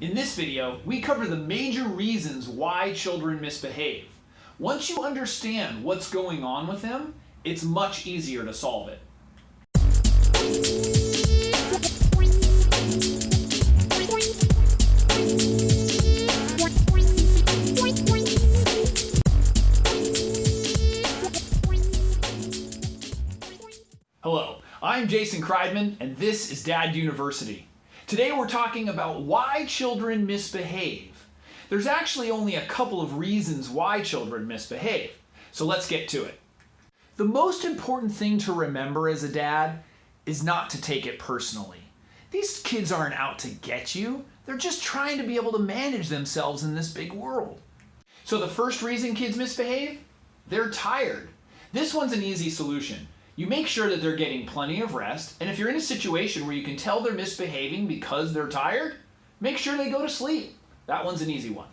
In this video, we cover the major reasons why children misbehave. Once you understand what's going on with them, it's much easier to solve it. Hello, I'm Jason Kreidman, and this is Dad University. Today we're talking about why children misbehave. There's actually only a couple of reasons why children misbehave, so let's get to it. The most important thing to remember as a dad is not to take it personally. These kids aren't out to get you, they're just trying to be able to manage themselves in this big world. So the first reason kids misbehave? They're tired. This one's an easy solution. You make sure that they're getting plenty of rest, and if you're in a situation where you can tell they're misbehaving because they're tired, make sure they go to sleep. That one's an easy one.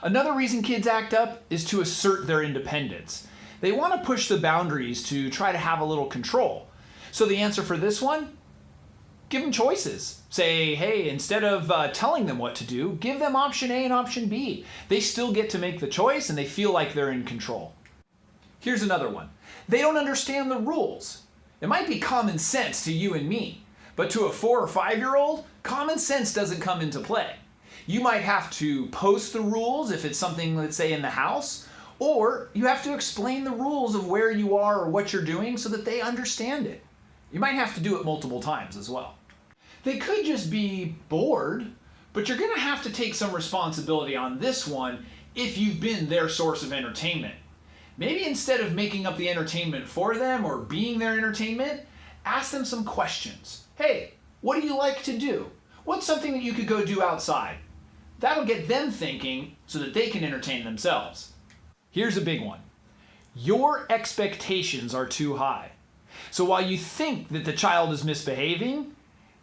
Another reason kids act up is to assert their independence. They want to push the boundaries to try to have a little control. So the answer for this one? Give them choices. Say, hey, instead of telling them what to do, give them option A and option B. They still get to make the choice and they feel like they're in control. Here's another one. They don't understand the rules. It might be common sense to you and me, but to a 4 or 5-year-old, common sense doesn't come into play. You might have to post the rules if it's something, let's say, in the house, or you have to explain the rules of where you are or what you're doing so that they understand it. You might have to do it multiple times as well. They could just be bored, but you're going to have to take some responsibility on this one if you've been their source of entertainment. Maybe instead of making up the entertainment for them or being their entertainment, ask them some questions. Hey, what do you like to do? What's something that you could go do outside? That'll get them thinking so that they can entertain themselves. Here's a big one. Your expectations are too high. So while you think that the child is misbehaving,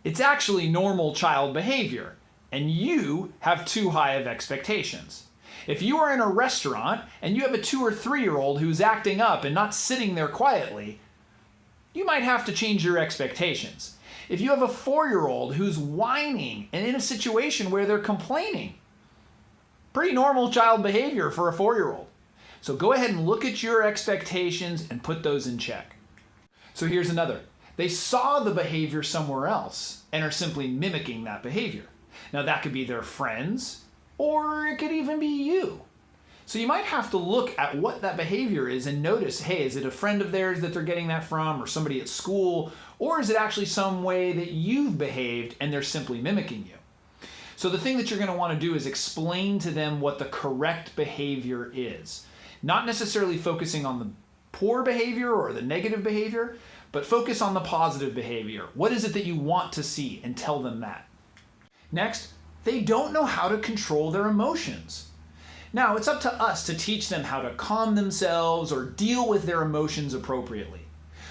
it's actually normal child behavior, and you have too high of expectations. If you are in a restaurant and you have a 2 or 3-year-old who's acting up and not sitting there quietly, you might have to change your expectations. If you have a 4-year-old who's whining and in a situation where they're complaining, pretty normal child behavior for a 4-year-old. So go ahead and look at your expectations and put those in check. So here's another. They saw the behavior somewhere else and are simply mimicking that behavior. Now that could be their friends, or it could even be you. So you might have to look at what that behavior is and notice, hey, is it a friend of theirs that they're getting that from, or somebody at school, or is it actually some way that you've behaved and they're simply mimicking you? So the thing that you're going to want to do is explain to them what the correct behavior is. Not necessarily focusing on the poor behavior or the negative behavior, but focus on the positive behavior. What is it that you want to see, and tell them that. Next, they don't know how to control their emotions. Now, it's up to us to teach them how to calm themselves or deal with their emotions appropriately.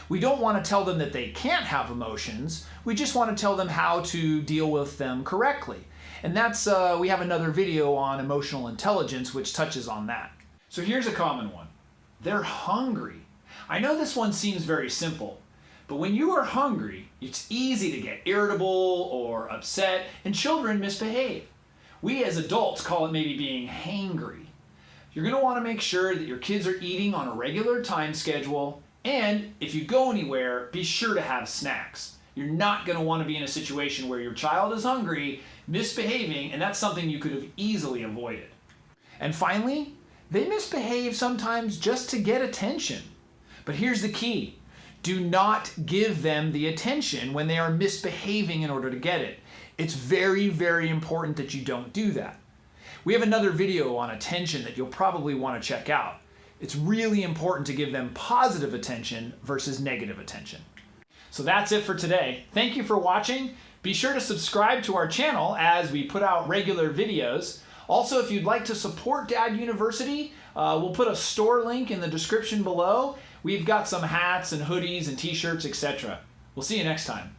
We don't want to tell them that they can't have emotions. We just want to tell them how to deal with them correctly. And that's, we have another video on emotional intelligence which touches on that. So here's a common one. They're hungry. I know this one seems very simple, but when you are hungry, it's easy to get irritable or upset, and children misbehave. We as adults call it maybe being hangry. You're going to want to make sure that your kids are eating on a regular time schedule, and if you go anywhere, be sure to have snacks. You're not going to want to be in a situation where your child is hungry, misbehaving, and that's something you could have easily avoided. And finally, they misbehave sometimes just to get attention. But here's the key. Do not give them the attention when they are misbehaving in order to get it. It's very, very important that you don't do that. We have another video on attention that you'll probably want to check out. It's really important to give them positive attention versus negative attention. So that's it for today. Thank you for watching. Be sure to subscribe to our channel as we put out regular videos. Also, if you'd like to support Dad University, we'll put a store link in the description below. We've got some hats and hoodies and t-shirts, etc. We'll see you next time.